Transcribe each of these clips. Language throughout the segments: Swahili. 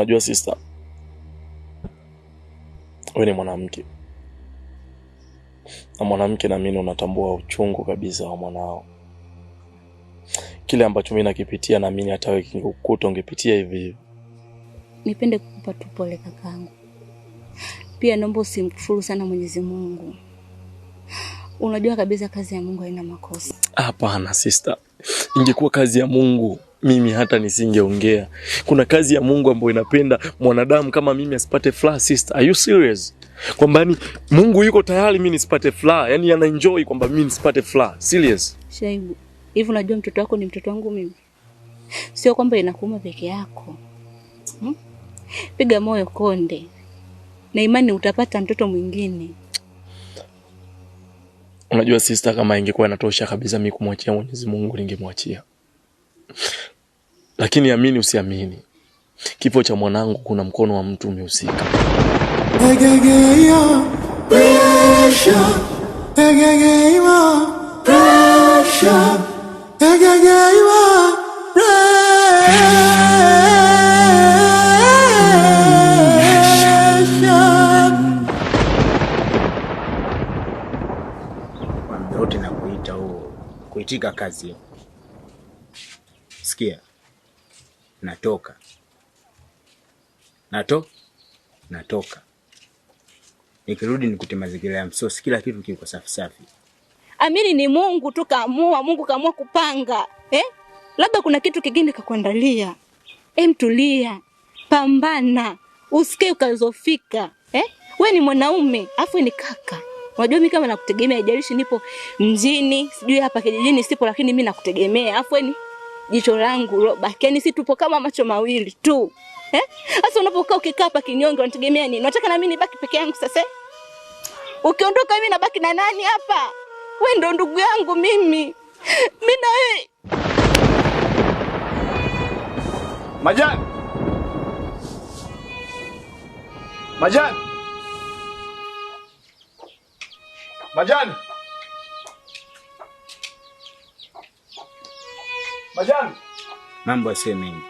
Unajua sister, wewe ni mwanamke. Na mwanamke na mimi unatambua uchungu kabisa wa mwanao. Kile ambacho mimi nakipitia na mimi hata wewe kingekukuta ungepitia hivi hivi. Nipende kukupa tu pole kakangu. Pia naomba usimkufuru sana Mwenyezi Mungu. Unajua kabisa kazi ya Mungu haina makosa. Hapana sister. Ingekuwa kazi ya Mungu, mimi hata nisingeongea. Kuna kazi ya Mungu ambayo inapenda mwanadamu kama mimi asipate furaha sister. Are you serious? Kwamba ni Mungu yuko tayari mimi nisipate furaha. Yaani ana enjoy kwamba mimi nisipate furaha. Serious? Shaibu, hivi unajua mtoto wako ni mtoto wangu mimi? Sio kwamba inakuuma peke yako. Piga moyo konde. Na imani utapata mtoto mwingine. Unajua sister, kama ingekuwa inatosha kabisa mimi kumwachia Mwenyezi Mungu ningemwachia. Lakini amini usiamini, kifo cha mwanangu kuna mkono wa mtu umehusika. Yote na kuita kuitika kazi. Sikia. Natoka. Nikirudi nikute mazingira ya msosi, kila kitu kiko safi safi. Amini ni Mungu tu kaamua, Mungu kaamua kupanga. Labda kuna kitu kingine kakuandalia. Mtulia, pambana, usikae ukazofika. Wewe ni mwanaume, afu ni kaka. Unajua mimi kama nakutegemea, haijalishi nipo mjini, sijui hapa kijijini sipo, lakini mimi nakutegemea. Afu ni jicho langu baki, yani si tupo kama macho mawili tu. Sasa unapokaa ukikaa hapa kinyonge unategemea nini? Unataka na mimi nibaki peke yangu sasa? Ukiondoka mimi nabaki na nani hapa? Wewe ndo ndugu yangu mimi. Mimi na wewe. Majani. Mambo yasiwe mengi.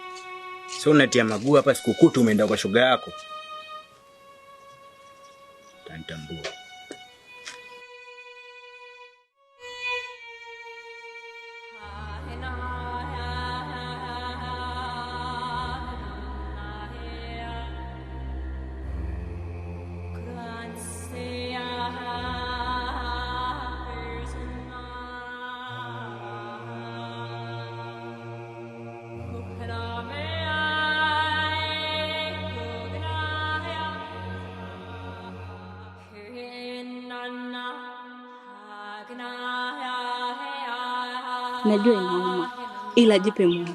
Sio unatia maguu hapa, sikukutu umeenda kwa shoga yako. Tanitambua. Najua inauma, ila jipe muda.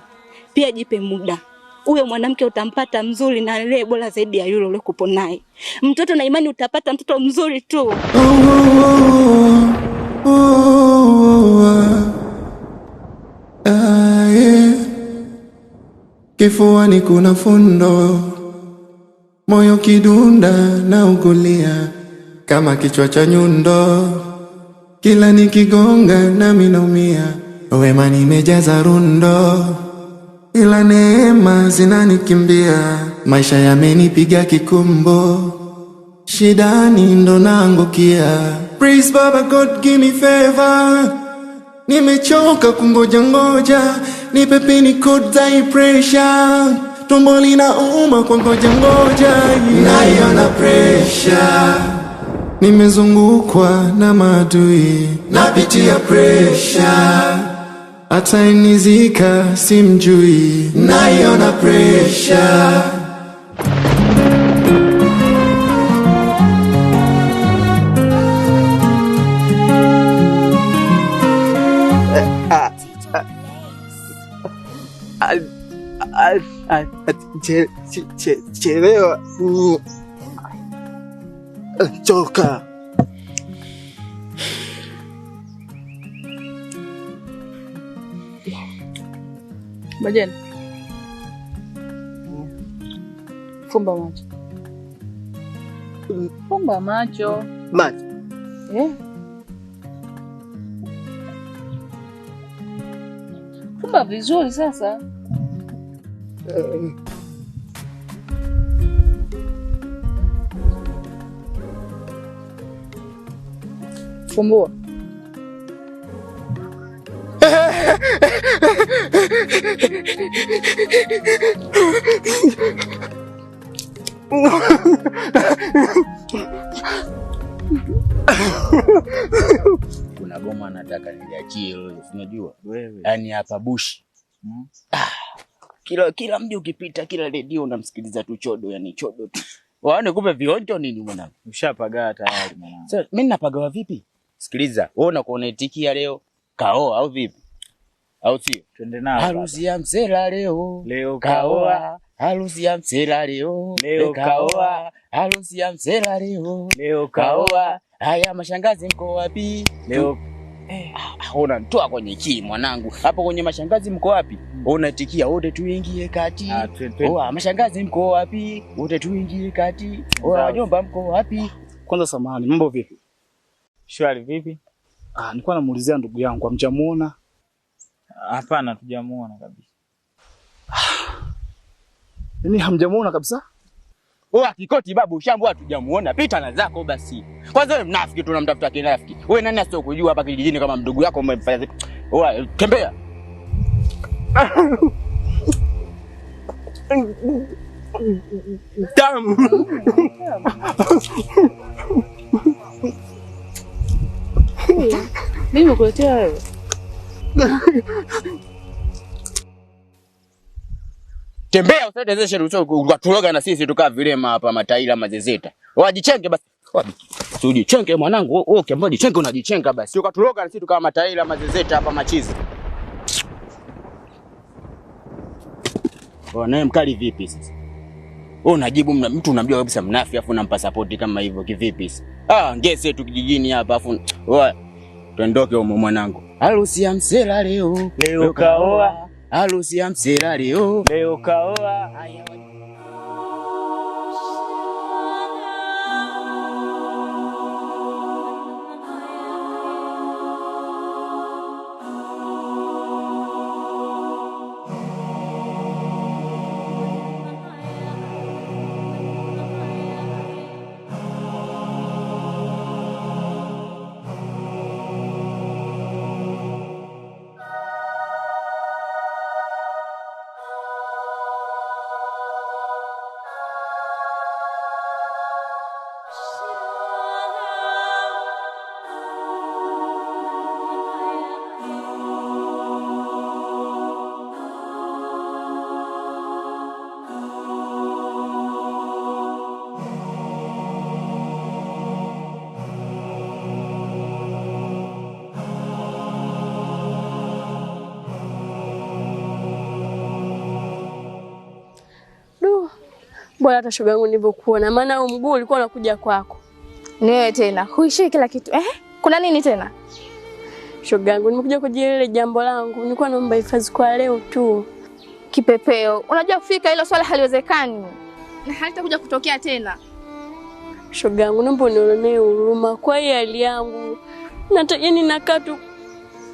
Pia jipe muda. Uwe mwanamke utampata mzuri na lele bora zaidi ya yule uliokupo naye. Mtoto na imani utapata mtoto mzuri tu. Kifuani kuna fundo, moyo kidunda na ugulia kama kichwa cha nyundo, kila nikigonga nami naumia. Wema nimejaza rundo, ila neema zinanikimbia. Maisha yamenipiga kikumbo, shidani ndo naangukia. Praise Baba God, give me favor. Nimechoka kungoja, nipe pini code pressure. Tumbo linauma kwa ngoja, naiona pressure. Nimezungukwa na maadui, napitia pressure. Hata inizika simjui, naiona pressure. Chelewa. Choka. Majani. Fumba macho. Fumba macho. Macho. Fumba vizuri sasa. Fumbua. Kuna goma nataka niliachie wewe, unajua? Wewe. Yaani hapa bushi. Kila mji ukipita, kila redio unamsikiliza tu chodo, yani chodo tu. Waone kumbe vionjo nini mwanangu? Ushapagaa tayari mwanangu. Sasa mimi napagawa vipi? Sikiliza, wewe unakuona itikia leo kaoa au vipi? Au sio? Twende nao. Harusi ya msela leo. Leo kaoa. Harusi ya msela leo. Leo kaoa. Harusi ya msela leo. Leo kaoa. Haya mashangazi mko wapi? Leo unanitoa kwenye kii mwanangu. Hapo kwenye mashangazi mko wapi? Unatikia wote tuingie kati. Mashangazi mko wapi? Wote tuingie kati. Wajomba mko wapi? Kwanza samahani, mambo vipi? shwari vipi? Nilikuwa namuulizia ndugu yangu, hamjamuona? Hapana, tujamuona kabisa. Yaani hamjamuona kabisa? Kikoti babu shambo hatujamuona. Pita na zako basi. Kwanza wewe mnafiki tu unamtafuta kinafiki. Wewe nani asiyokujua hapa kijijini kama mdogo yako umemfanya? Tembea. Tamu. Mimi nakuletea wewe. Tembea usiendezeshe ukatuloga na sisi tukaa vilema hapa mataila mazezeta. Wajichenge basi. Usijichenge mwanangu. Wewe ukiambiwa jichenga unajichenga basi. Ukatuloga na sisi tukaa mataila mazezeta hapa machizi. Naye mkali vipi sasa? Unajibu mtu unamjua kabisa mnafi afu unampa support kama hivyo kivipi sasa? Ngese tu kijijini hapa afu tuondoke huko mwanangu. Harusi ya msela leo. Leo kaoa. Harusi ya msela leo. Leo kaoa. Bora hata shoga yangu nilivyokuona, maana huu mguu ulikuwa unakuja kwako. Ni wewe tena. Huishii kila kitu. Kuna nini tena? Shoga yangu nimekuja kwa ajili ile jambo langu. Nilikuwa naomba hifadhi kwa leo tu. Kipepeo. Unajua kufika hilo swala haliwezekani. Na halitakuja kutokea tena. Shoga yangu naomba unionee huruma kwa hii hali yangu. Yaani nakaa tu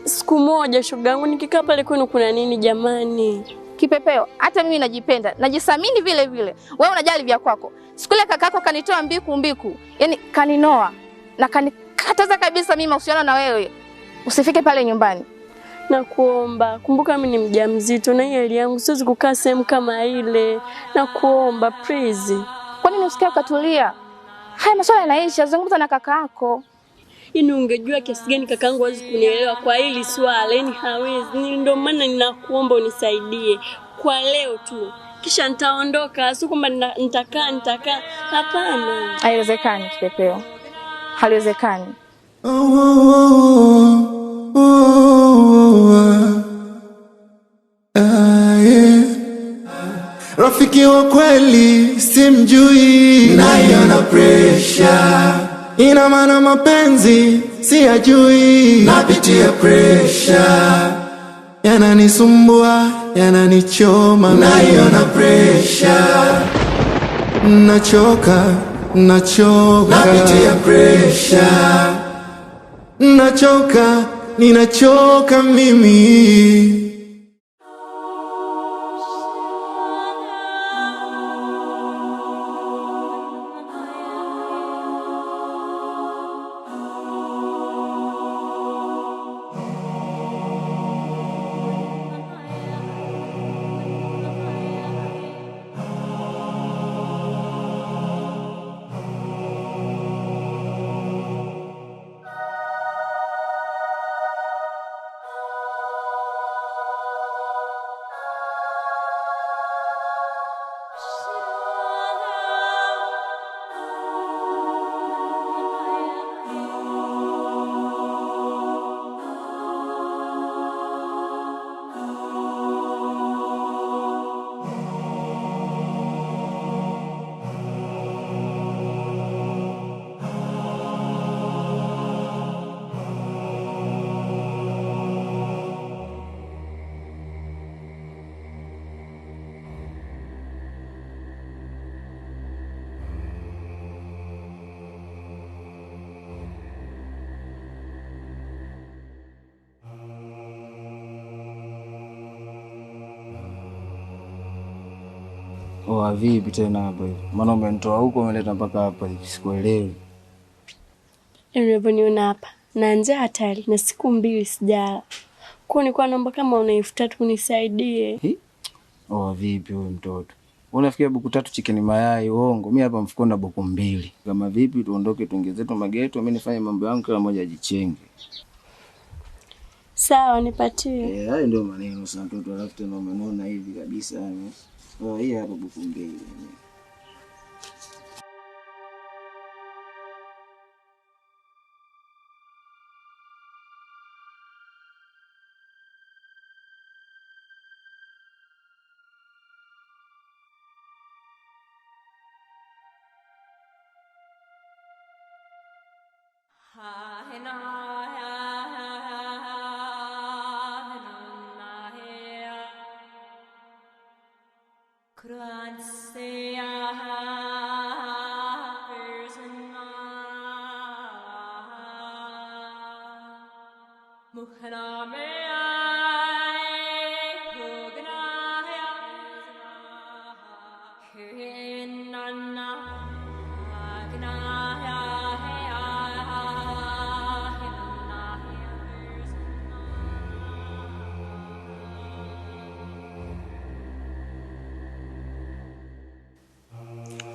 siku moja shoga yangu nikikaa pale kwenu kuna nini jamani? Kipepeo, hata mimi najipenda, najisamini vile vile. Wewe unajali vya kwako. Siku ile kakako kanitoa mbiku. Yaani kaninoa na kanikataza kabisa mimi mahusiano na wewe. Usifike pale nyumbani. Nakuomba, kumbuka mimi ni mjamzito na hii hali yangu siwezi kukaa sehemu kama ile. Nakuomba please. Kwa nini usikae ukatulia? Haya masuala yanaisha, zungumza na kakako. Yaani ungejua kiasi gani kakaangu hawezi kunielewa kwa hili swala, yaani hawezi. Ndio maana ninakuomba unisaidie kwa leo tu. Kisha nitaondoka, sio kwamba nitakaa. Hapana. Haiwezekani Kipepeo. Haliwezekani. Rafiki wa kweli simjui, nayo na pressure. Ina maana mapenzi siyajui, napitia pressure. Yananisumbua, yananichoma, nayo na pressure. Nachoka, napitia pressure. Ninachoka mimi. Oa vipi tena hapa hivi? Maana umenitoa huko umeleta mpaka hapa hivi, sikuelewi. Unavyoniona hapa na njaa hatari na siku 2 sijala. Kwa nilikuwa naomba kama una 3,000 unisaidie. Oa vipi wewe mtoto? Unafikia buku 3 chicken mayai uongo. Mimi hapa mfuko na buku 2. Kama vipi tuondoke tuingie zetu mageto, mimi nifanye mambo yangu kila mmoja ajichenge. Sawa, nipatie. Hayo ndio maneno sana mtoto, alafu tena umenona hivi kabisa yani. Hii hapa buku 2.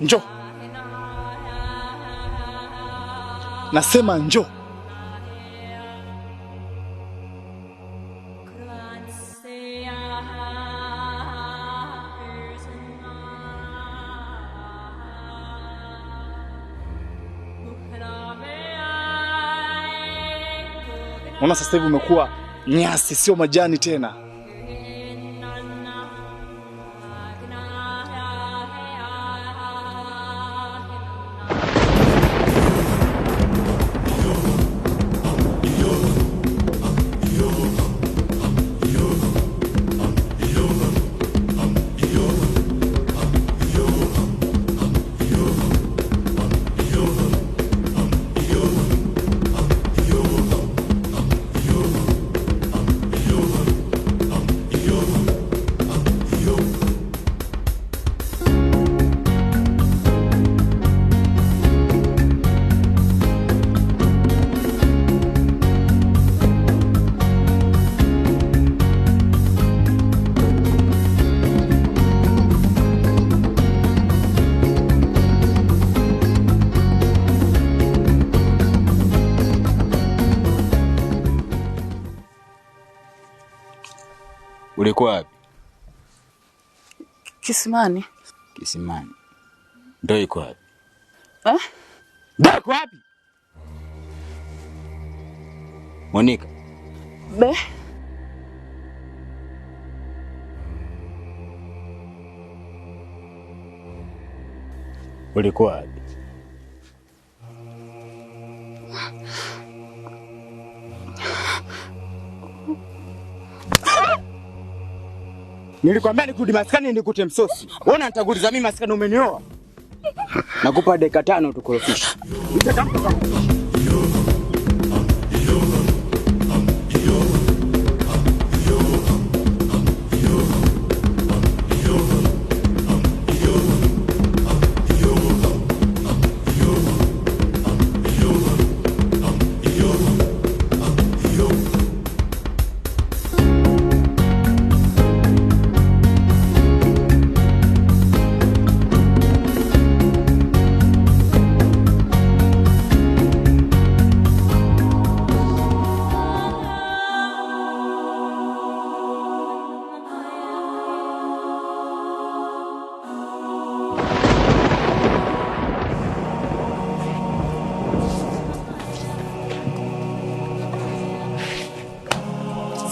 Njoo. Nasema njoo. Unaona sasa hivi umekuwa nyasi sio majani tena. Ulikuwa wapi? Kisimani. Kisimani. Ndio iko wapi? Ndio iko wapi? Monica. Be. Ulikuwa wapi? Nilikwambia nikurudi maskani nikute msosi. Unaona nitakuuliza mimi maskani umenioa? Nakupa dakika 5 tukorofisha.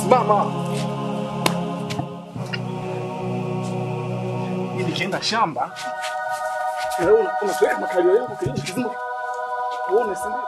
Simama. Mimi nikienda shamba, na wewe unapeleka makalio yako kijiji kizima. Uone si ndio?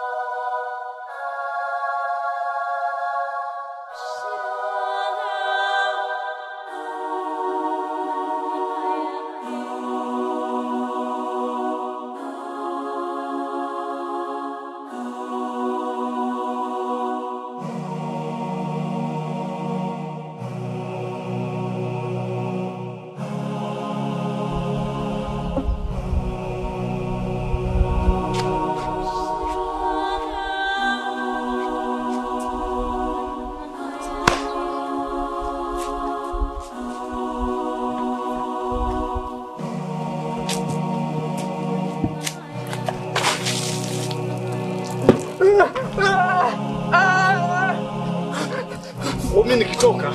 Mimi nikitoka,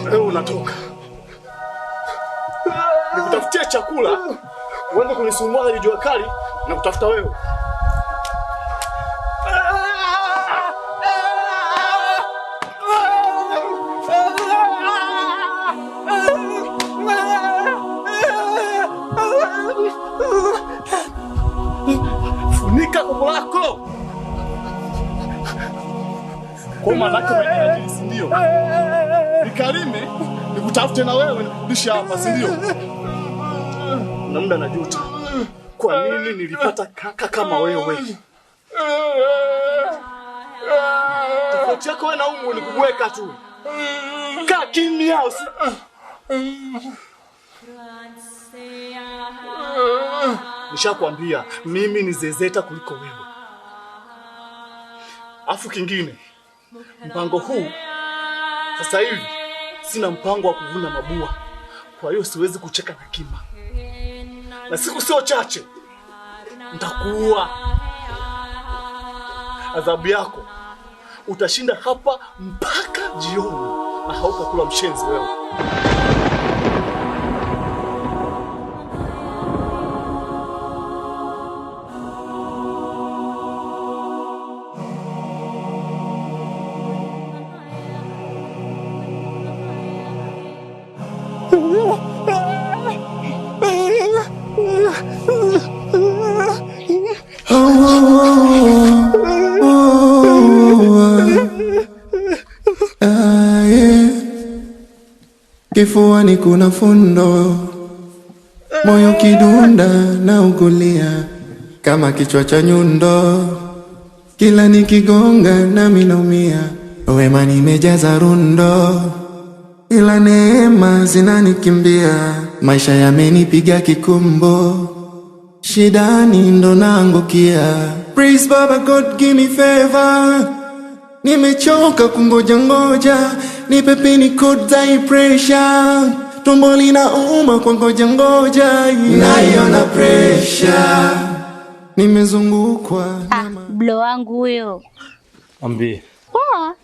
wewe unatoka. Nikutafutia chakula, uende kunisumbua na jua kali na kutafuta wewe. Funika tumbo lako. Kwa maana yake umeniajiri, si ndio? Nikalime, nikutafute na wewe nikurudishe hapa, si ndio? Na muda najuta. Kwa nini nilipata kaka kama wewe? Tofauti yako wewe na umu ni kubweka tu. Kaa kimya. Nishakwambia mimi ni zezeta kuliko wewe. Afu kingine, mpango huu sasa hivi sina mpango wa kuvuna mabua. Kwa hiyo siwezi kucheka na kima. Na siku sio chache nitakuua. Adhabu yako utashinda hapa mpaka jioni na hautakula mshenzi wewe. Kifuani kuna fundo, moyo kidunda na ugulia kama kichwa cha nyundo, kila nikigonga nami naumia. Wema nimejaza rundo, ila neema zinanikimbia. Maisha yamenipiga kikumbo, shidani ndo naangukia. Praise Baba God, give me favor. Nimechoka kungoja ngoja, nipe pini code za pressure. Tumbo linauma kwa ngoja ngoja, naiona pressure. Nimezungukwa blo wangu huyo. Ambie. Poa.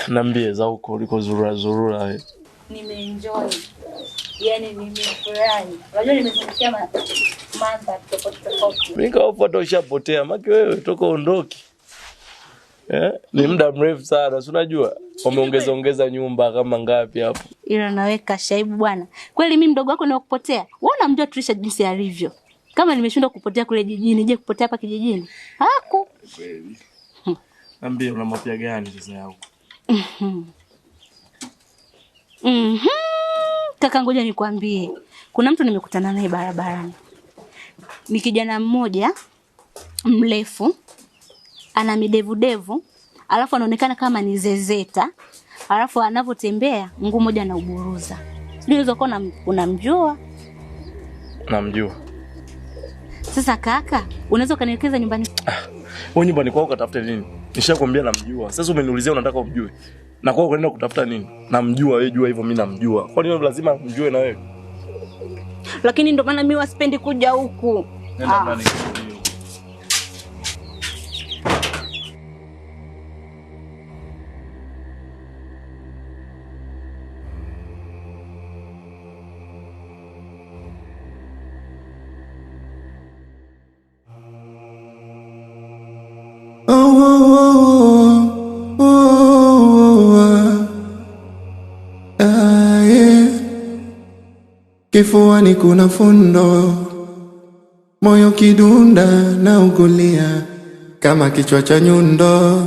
Nambie za huko uliko zurura wewe. Nimeenjoy. Yaani nimefurahi. Unajua nimezungukia mandhari tofauti. Mimi kaopo hata ushapotea. Maki wewe toka ondoki. Ni muda mrefu sana. Si unajua wameongeza nyumba kama ngapi hapo. Ila naweka shaibu bwana. Kweli mimi mdogo wako ni kupotea. Wewe unamjua Trisha jinsi alivyo. Kama nimeshindwa kupotea kule jijini, je kupotea hapa kijijini? Hako. Kweli. Niambie una mapya gani sasa yako? Kaka ngoja nikwambie. Kuna mtu nimekutana naye barabarani. Ni kijana mmoja mrefu, ana midevu, alafu anaonekana kama ni zezeta. Alafu anapotembea mguu mmoja na uburuza. Sijui unaweza kuwa unamjua? Namjua. Sasa kaka, unaweza kanielekeza nyumbani? Wewe nyumbani kwako ukatafute nini? Nishakwambia namjua. Sasa umeniulizia unataka umjue. Na kwako unaenda kutafuta nini? Namjua wewe, jua hivyo mimi namjua. Kwa nini lazima mjue na wewe? Lakini ndo maana mimi wasipendi kuja huku. Nenda ndani. Kifuani kuna fundo, moyo kidunda na ugulia kama kichwa cha nyundo,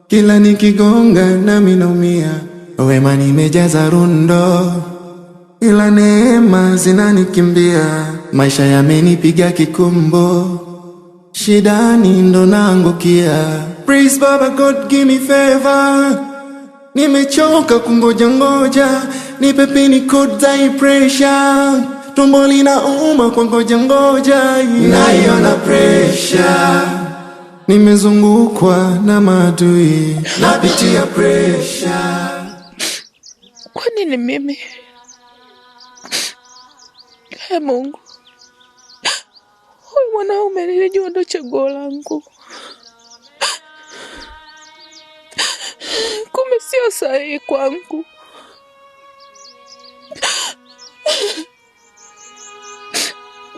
kila nikigonga nami naumia. Wema nimejaza rundo, ila neema zinanikimbia. Maisha yamenipiga kikumbo, shidani ndo naangukia. Praise Baba God, give me favor. Nimechoka kungoja ngoja, nipe pini code za pressure. Tumbo linauma kwa ngoja ngoja, naiona pressure. Nimezungukwa na maadui, napitia pressure. Kwa nini mimi? Ee Mungu, huyu mwanaume nilijua ndo chaguo langu. sio sahihi kwangu.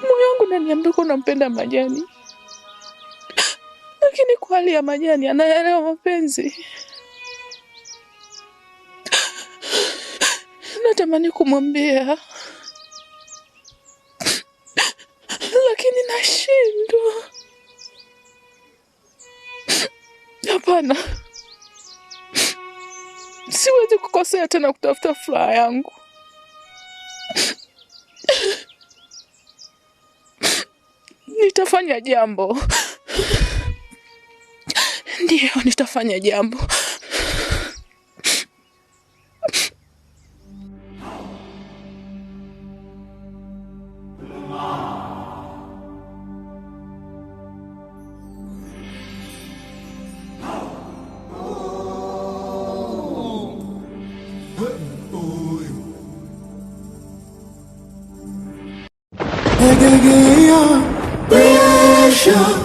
Moyo wangu unaniambia unampenda Majani, lakini kwa hali ya Majani anaelewa mapenzi. Natamani kumwambia, lakini nashindwa. Hapana, siwezi kukosea tena kutafuta furaha yangu. Nitafanya jambo. Ndio, nitafanya jambo. Pressure.